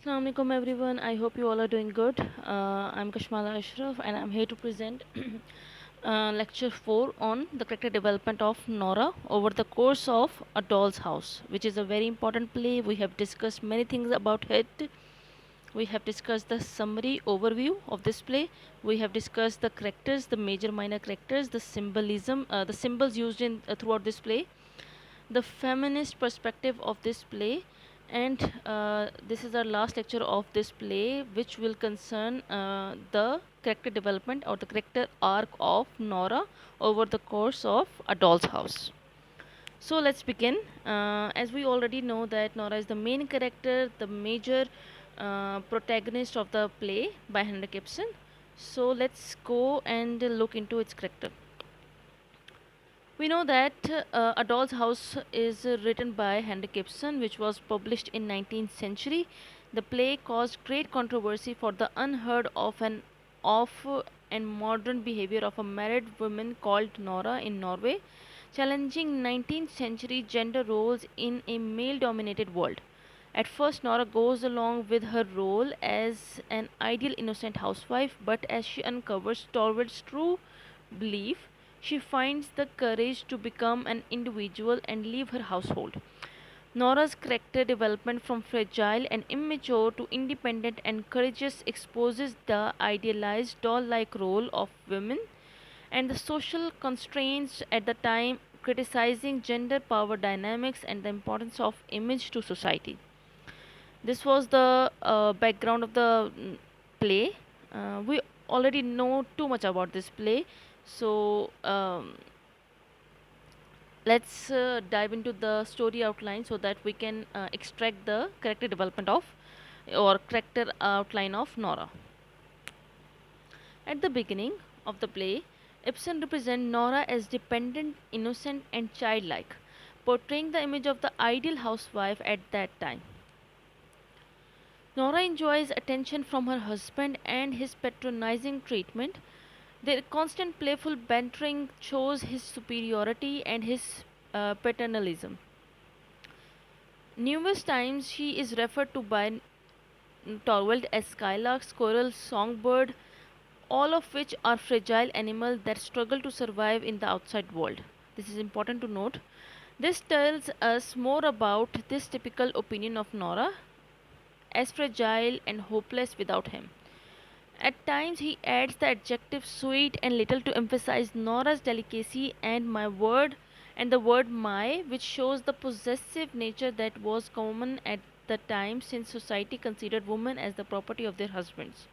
Assalamu alaikum everyone. I hope you all are doing good. I'm Kashmala Ashraf and I'm here to present lecture 4 on the character development of Nora over the course of A Doll's House, which is a very important play. We have discussed many things about it. We have discussed the summary overview of this play. We have discussed the characters, the major minor characters, the symbolism, the symbols used in throughout this play, the feminist perspective of this play, and this is our last lecture of this play, which will concern the character development or the character arc of Nora over the course of A Doll's House. So let's begin. As we already know that Nora is the main character, the major protagonist of the play by Henrik Ibsen. So let's go and look into its character. We know that A Doll's House is written by Henrik Ibsen, which was published in 19th century. The play caused great controversy for the unheard of and modern behavior of a married woman called Nora in Norway, challenging 19th century gender roles in a male-dominated world. At first, Nora goes along with her role as an ideal innocent housewife, but as she uncovers Torvald's true belief, she finds the courage to become an individual and leave her household. Nora's character development from fragile and immature to independent and courageous exposes the idealized doll like role of women and the social constraints at the time, criticizing gender power dynamics and the importance of image to society. This was the background of the play. We already know too much about this play, so let's dive into the story outline so that we can extract the character development of or character outline of Nora. At the beginning of the play, Ibsen represents Nora as dependent, innocent, and childlike, portraying the image of the ideal housewife at that time. Nora enjoys attention from her husband and his patronizing treatment. Their constant playful bantering shows his superiority and his paternalism. Numerous times she is referred to by Torvald as skylark, squirrel, songbird, all of which are fragile animals that struggle to survive in the outside world. This is important to note. This tells us more about this typical opinion of Nora as fragile and hopeless without him. At times, he adds the adjective sweet and little to emphasize Nora's delicacy and the word my, which shows the possessive nature that was common at the time since society considered women as the property of their husbands.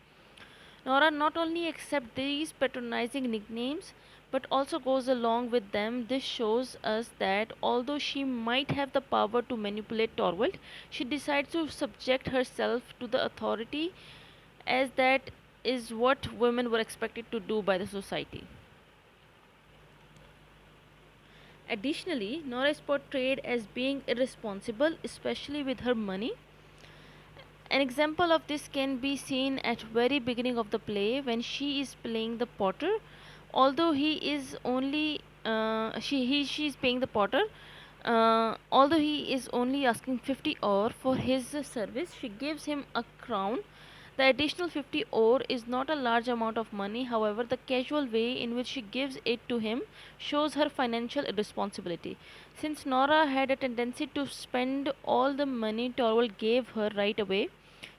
Nora not only accepts these patronizing nicknames but also goes along with them. This shows us that although she might have the power to manipulate Torvald, she decides to subject herself to the authority as that is what women were expected to do by the society. Additionally, Nora is portrayed as being irresponsible, especially with her money. An example of this can be seen at very beginning of the play when she is playing the potter. Although he is only she is paying the potter. Although he is only asking 50 ore for his service, she gives him a crown. The additional 50 ore is not a large amount of money, however, the casual way in which she gives it to him shows her financial irresponsibility. Since Nora had a tendency to spend all the money Torvald gave her right away,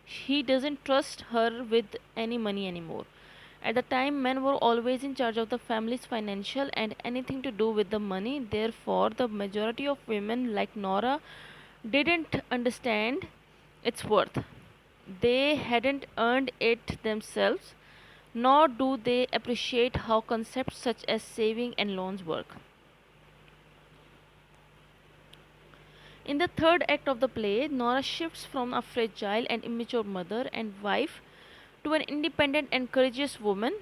he doesn't trust her with any money anymore. At the time, men were always in charge of the family's financial and anything to do with the money. Therefore, the majority of women, like Nora, didn't understand its worth. They hadn't earned it themselves, nor do they appreciate how concepts such as saving and loans work. In the third act of the play, Nora shifts from a fragile and immature mother and wife to an independent and courageous woman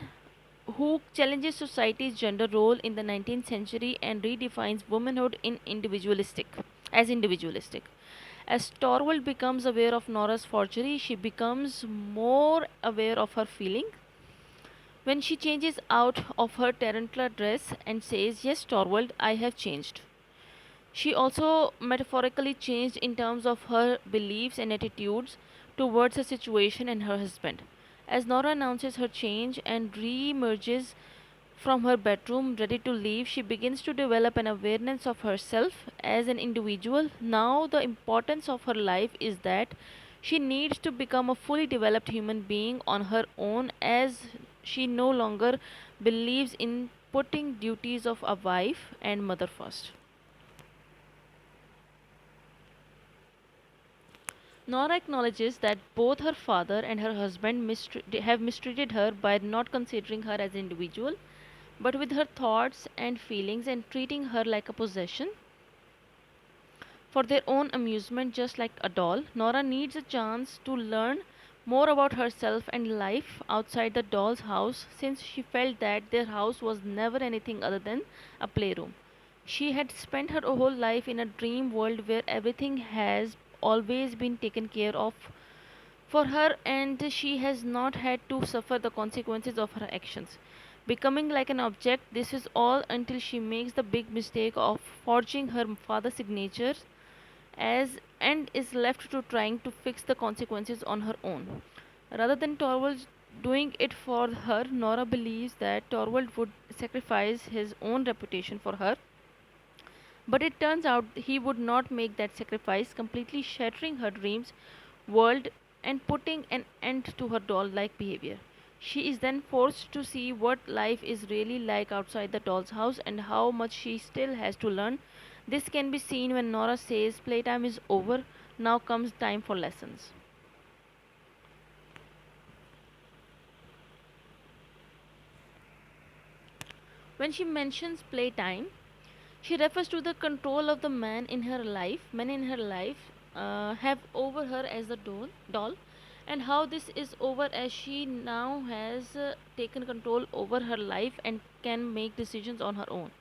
who challenges society's gender role in the 19th century and redefines womanhood individualistic. As Torvald becomes aware of Nora's forgery, she becomes more aware of her feeling. When she changes out of her tarantula dress and says, "Yes, Torvald, I have changed." She also metaphorically changed in terms of her beliefs and attitudes. towards her situation and her husband. As Nora announces her change and re-emerges from her bedroom ready to leave, she begins to develop an awareness of herself as an individual. Now, the importance of her life is that she needs to become a fully developed human being on her own, as she no longer believes in putting duties of a wife and mother first. Nora acknowledges that both her father and her husband have mistreated her by not considering her as an individual, but with her thoughts and feelings and treating her like a possession for their own amusement, just like a doll. Nora needs a chance to learn more about herself and life outside the doll's house, since she felt that their house was never anything other than a playroom. She had spent her whole life in a dream world where everything has always been taken care of for her, and she has not had to suffer the consequences of her actions. Becoming like an object, this is all until she makes the big mistake of forging her father's signature as and is left to trying to fix the consequences on her own. Rather than Torvald doing it for her, Nora believes that Torvald would sacrifice his own reputation for her, but it turns out he would not make that sacrifice, completely shattering her dreams world and putting an end to her doll like behavior. She is then forced to see what life is really like outside the doll's house and how much she still has to learn. This can be seen when Nora says, "Playtime is over, now comes time for lessons." When she mentions playtime, she refers to the control of the men in her life have over her as a doll, and how this is over as she now has taken control over her life and can make decisions on her own.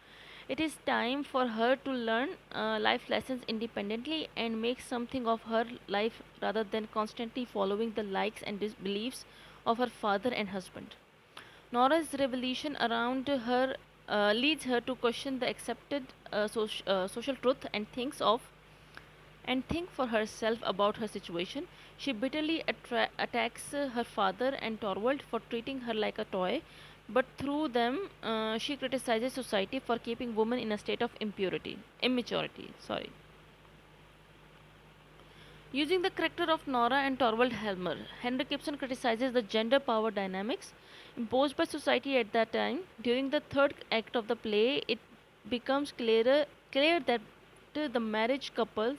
It is time for her to learn life lessons independently and make something of her life rather than constantly following the likes and beliefs of her father and husband. Nora's revelation around her leads her to question the accepted social truth and think for herself about her situation. She bitterly attacks her father and Torvald for treating her like a toy, but through them she criticizes society for keeping women in a state of immaturity. Sorry. Using the character of Nora and Torvald Helmer, Henrik Ibsen criticizes the gender power dynamics imposed by society at that time. During the third act of the play, it becomes clear that the marriage couples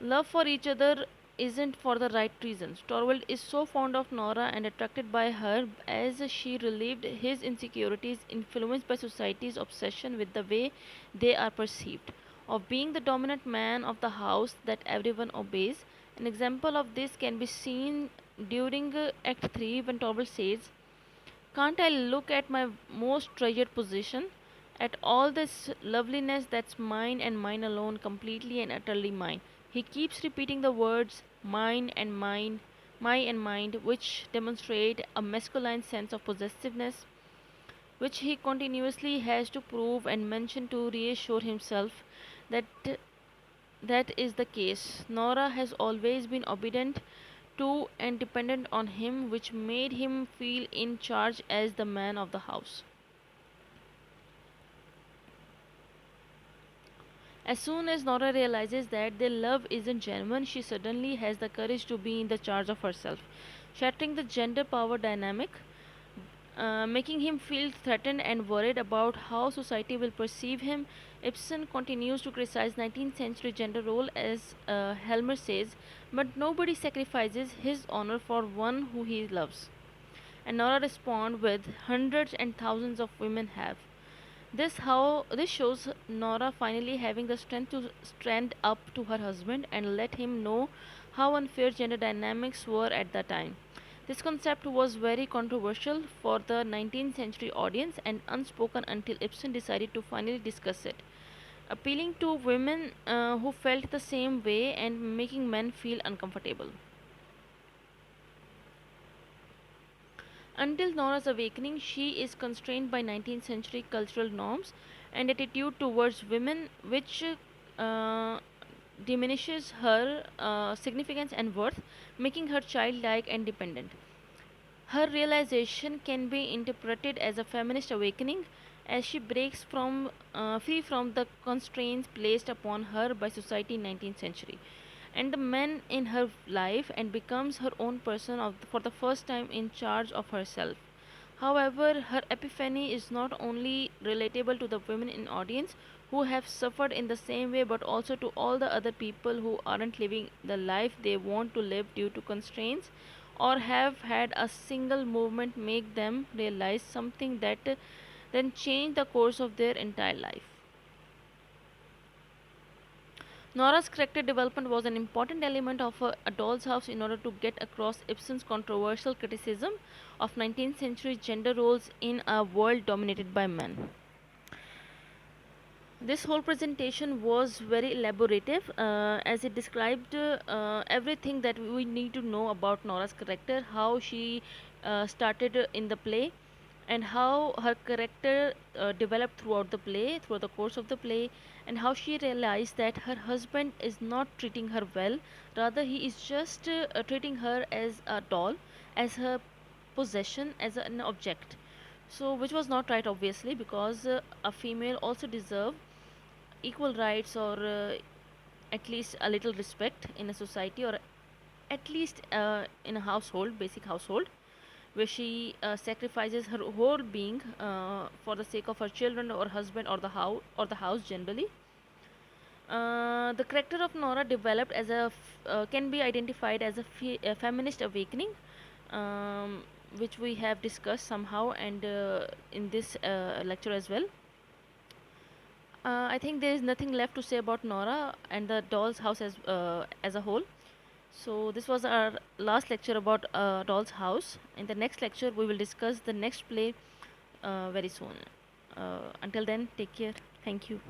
love for each other isn't for the right reasons. Torvald is so fond of Nora and attracted by her as she relieved his insecurities influenced by society's obsession with the way they are perceived, of being the dominant man of the house that everyone obeys. An example of this can be seen during Act 3 when Torvald says, "Can't I look at my most treasured possession? At all this loveliness that's mine and mine alone, completely and utterly mine." He keeps repeating the words mine and mine, my and mine, which demonstrate a masculine sense of possessiveness, which he continuously has to prove and mention to reassure himself that that is the case. Nora has always been obedient to and dependent on him, which made him feel in charge as the man of the house. As soon as Nora realizes that their love isn't genuine, she suddenly has the courage to be in the charge of herself, shattering the gender power dynamic, making him feel threatened and worried about how society will perceive him. Ibsen continues to criticize 19th century gender role as Helmer says, but nobody sacrifices his honor for one who he loves. And Nora responds with hundreds and thousands of women have. This shows Nora finally having the strength to stand up to her husband and let him know how unfair gender dynamics were at the time. This concept was very controversial for the 19th century audience and unspoken until Ibsen decided to finally discuss it, appealing to women who felt the same way and making men feel uncomfortable. Until Nora's awakening, she is constrained by 19th century cultural norms and attitude towards women, which uh, diminishes her significance and worth, making her childlike and dependent. Her realization can be interpreted as a feminist awakening as she breaks free from the constraints placed upon her by society in 19th century and the men in her life and becomes her own person for the first time in charge of herself. However, her epiphany is not only relatable to the women in audience who have suffered in the same way but also to all the other people who aren't living the life they want to live due to constraints or have had a single movement make them realize something that then change the course of their entire life. Nora's character development was an important element of A Doll's House in order to get across Ibsen's controversial criticism of 19th century gender roles in a world dominated by men. This whole presentation was very elaborative as it described everything that we need to know about Nora's character, how she started in the play, and how her character developed throughout the play, throughout the course of the play, and how she realized that her husband is not treating her well, rather, he is just treating her as a doll, as her possession, as an object. So, which was not right, obviously, because a female also deserve equal rights or at least a little respect in a society or at least in a household, basic household, where she sacrifices her whole being for the sake of her children or husband or the house generally. The character of Nora developed as can be identified as a feminist awakening, um, which we have discussed somehow and in this lecture as well. I think there is nothing left to say about Nora and the Doll's House as a whole. So this was our last lecture about Doll's House. In the next lecture, we will discuss the next play very soon. Until then, take care. Thank you.